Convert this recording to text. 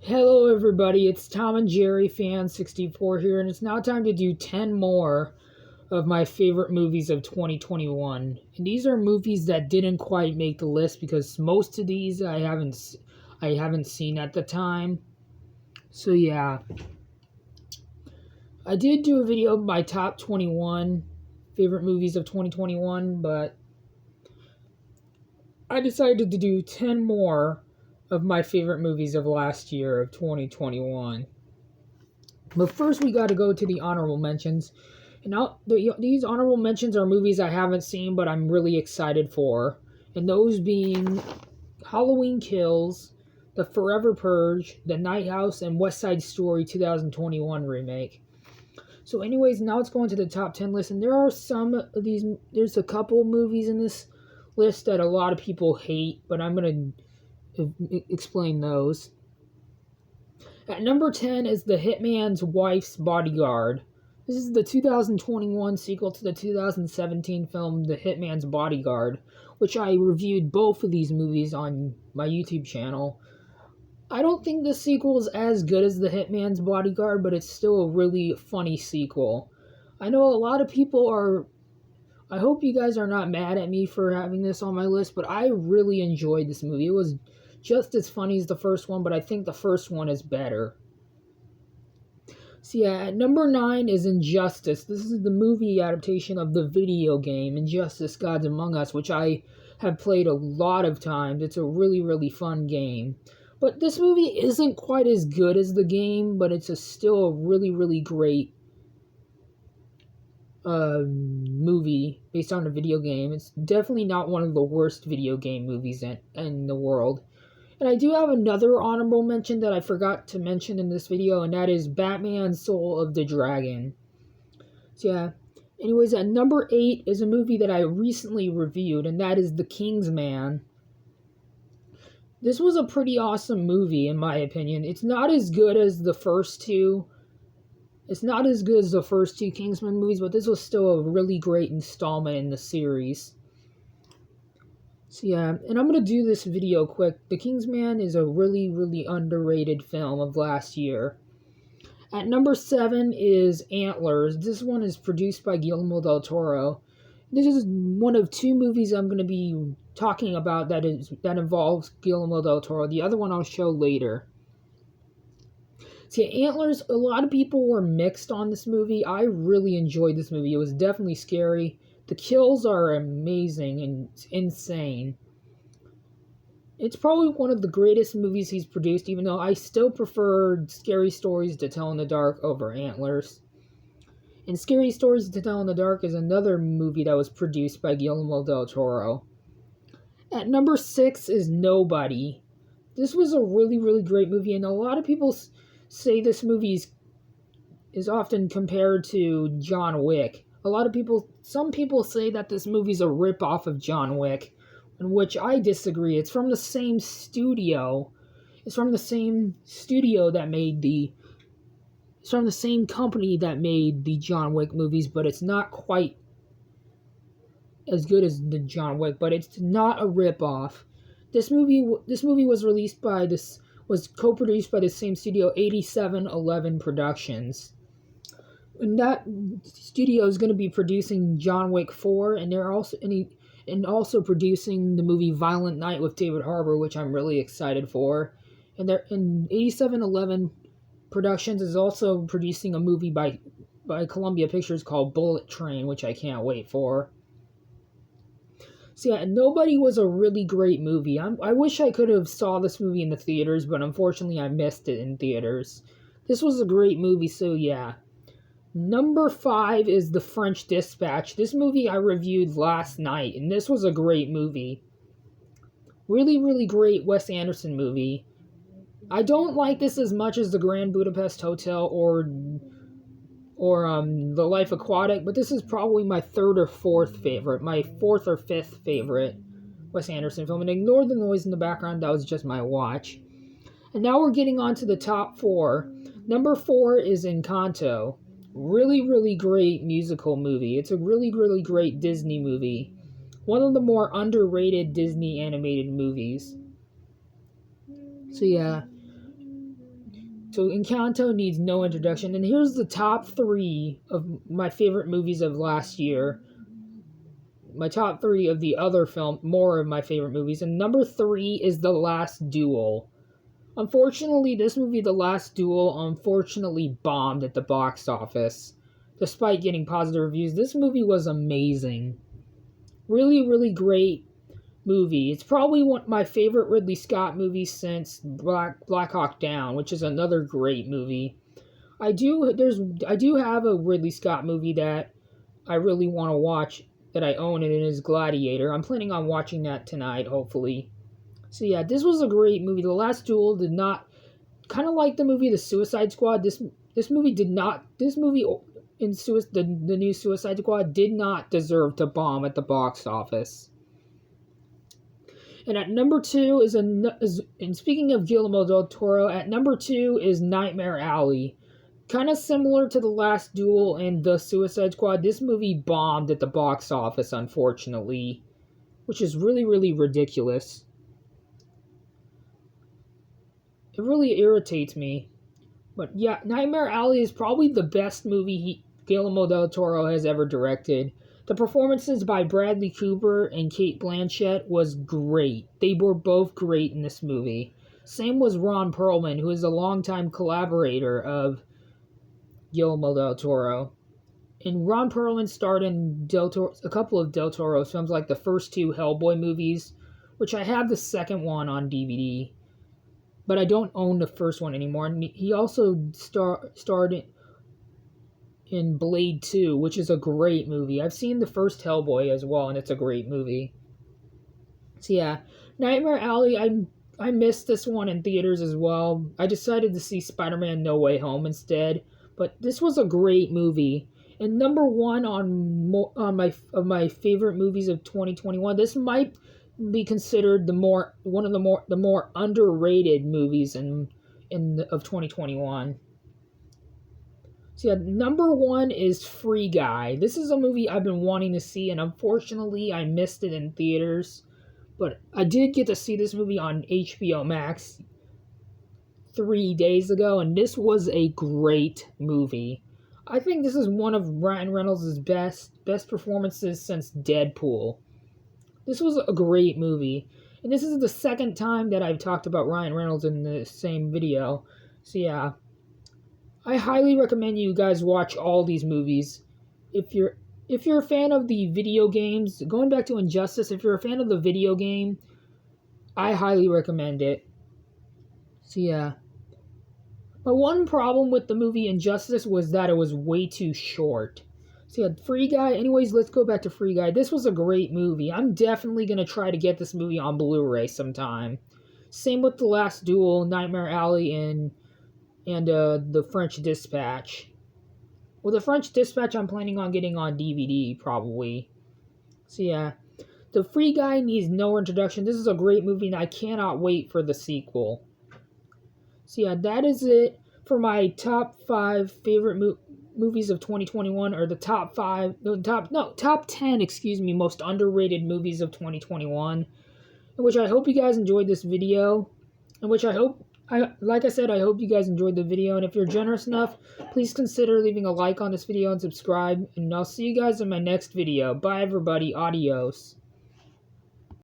Hello, everybody. It's Tom and Jerry Fan 64 here, and it's now time to do 10 more of my favorite movies of 2021. And these are movies that didn't quite make the list because most of these I haven't seen at the time. So yeah, I did do a video of my top 21 favorite movies of 2021, but I decided to do 10 more of my favorite movies of last year of 2021. But first, we got to go to the honorable mentions. And these honorable mentions are movies I haven't seen, but I'm really excited for. And those being Halloween Kills, The Forever Purge, The Night House, and West Side Story 2021 remake. So, anyways, now let's go into the top 10 list. And there are some of these, there's a couple movies in this list that a lot of people hate, but I'm going to explain those. At number 10 is The Hitman's Wife's Bodyguard. This is the 2021 sequel to the 2017 film The Hitman's Bodyguard, which I reviewed both of these movies on my YouTube channel. I don't think the sequel is as good as The Hitman's Bodyguard, but it's still a really funny sequel. I know a lot of people are. I hope you guys are not mad at me for having this on my list, but I really enjoyed this movie. It was just as funny as the first one, but I think the first one is better. So yeah, at number 9 is Injustice. This is the movie adaptation of the video game Injustice: Gods Among Us, which I have played a lot of times. It's a really, really fun game. But this movie isn't quite as good as the game, but it's still a really, really great movie based on a video game. It's definitely not one of the worst video game movies in the world. And I do have another honorable mention that I forgot to mention in this video, and that is Batman Soul of the Dragon. So yeah. Anyways, at number 8 is a movie that I recently reviewed, and that is The Kingsman. This was a pretty awesome movie, in my opinion. It's not as good as the first two. It's not as good as the first two Kingsman movies, but this was still a really great installment in the series. So yeah, and I'm going to do this video quick. The Kingsman is a really, really underrated film of last year. At number 7 is Antlers. This one is produced by Guillermo del Toro. This is one of two movies I'm going to be talking about that involves Guillermo del Toro. The other one I'll show later. See, Antlers, a lot of people were mixed on this movie. I really enjoyed this movie. It was definitely scary. The kills are amazing and insane. It's probably one of the greatest movies he's produced, even though I still prefer Scary Stories to Tell in the Dark over Antlers. And Scary Stories to Tell in the Dark is another movie that was produced by Guillermo del Toro. At number 6 is Nobody. This was a really, really great movie, and a lot of people say this movie is often compared to John Wick. Some people say that this movie's a rip-off of John Wick, in which I disagree. It's from the same studio. It's from the same company that made the John Wick movies, but it's not quite as good as the John Wick, but it's not a rip-off. This movie was co-produced by the same studio, 8711 Productions. And that studio is going to be producing John Wick 4, and they're also producing the movie Violent Night with David Harbour, which I'm really excited for. And 8711 Productions is also producing a movie by Columbia Pictures called Bullet Train, which I can't wait for. So yeah, Nobody was a really great movie. I wish I could have saw this movie in the theaters, but unfortunately I missed it in theaters. This was a great movie, so yeah. Number 5 is The French Dispatch. This movie I reviewed last night, and this was a great movie. Really, really great Wes Anderson movie. I don't like this as much as The Grand Budapest Hotel or The Life Aquatic, but this is probably my third or fourth favorite, my fourth or fifth favorite Wes Anderson film. And ignore the noise in the background, that was just my watch. And now we're getting on to the top 4. Number 4 is Encanto. Really, really great musical movie. It's a really, really great Disney movie. One of the more underrated Disney animated movies. So yeah. So Encanto needs no introduction. And here's the top 3 of my favorite movies of last year. My top 3 of the other film, more of my favorite movies. And number 3 is The Last Duel. Unfortunately, this movie, The Last Duel, unfortunately bombed at the box office. Despite getting positive reviews, this movie was amazing. Really, really great movie. It's probably one my favorite Ridley Scott movie since Black Hawk Down, which is another great movie. I do have a Ridley Scott movie that I really want to watch that I own, and it is Gladiator. I'm planning on watching that tonight, hopefully. So yeah, this was a great movie. The Last Duel did not, kind of like the movie The Suicide Squad. This movie did not. This movie in the new Suicide Squad did not deserve to bomb at the box office. And at number 2 and speaking of Guillermo del Toro, at number 2 is Nightmare Alley. Kind of similar to The Last Duel and The Suicide Squad, this movie bombed at the box office, unfortunately, which is really, really ridiculous. It really irritates me. But yeah, Nightmare Alley is probably the best movie Guillermo del Toro has ever directed. The performances by Bradley Cooper and Cate Blanchett was great. They were both great in this movie. Same was Ron Perlman, who is a longtime collaborator of Guillermo del Toro. And Ron Perlman starred in a couple of Del Toro's films, like the first 2 Hellboy movies, which I have the second one on DVD. But I don't own the first one anymore. And he also starred in Blade 2, which is a great movie. I've seen the first Hellboy as well, and it's a great movie. So yeah, Nightmare Alley, I missed this one in theaters as well. I decided to see Spider-Man No Way Home instead, but this was a great movie. And number 1 on my favorite movies of 2021. This might be considered one of the more underrated movies of 2021. So yeah, number 1 is Free Guy. This is a movie I've been wanting to see, and unfortunately I missed it in theaters. But I did get to see this movie on HBO Max 3 days ago, and this was a great movie. I think this is one of Ryan Reynolds' best performances since Deadpool. This was a great movie. And this is the second time that I've talked about Ryan Reynolds in the same video. So yeah, I highly recommend you guys watch all these movies. If you're a fan of the video games, going back to Injustice, if you're a fan of the video game, I highly recommend it. So yeah. My one problem with the movie Injustice was that it was way too short. So yeah, Free Guy. Anyways, let's go back to Free Guy. This was a great movie. I'm definitely going to try to get this movie on Blu-ray sometime. Same with The Last Duel, Nightmare Alley, and The French Dispatch. Well, The French Dispatch I'm planning on getting on DVD, probably. So yeah, The Free Guy needs no introduction. This is a great movie, and I cannot wait for the sequel. So yeah, that is it for my top 5 favorite movies of 2021, or top 10, most underrated movies of 2021. In which I hope you guys enjoyed this video. In which I hope you guys enjoyed the video, and if you're generous enough, please consider leaving a like on this video and subscribe, and I'll see you guys in my next video. Bye everybody, adios.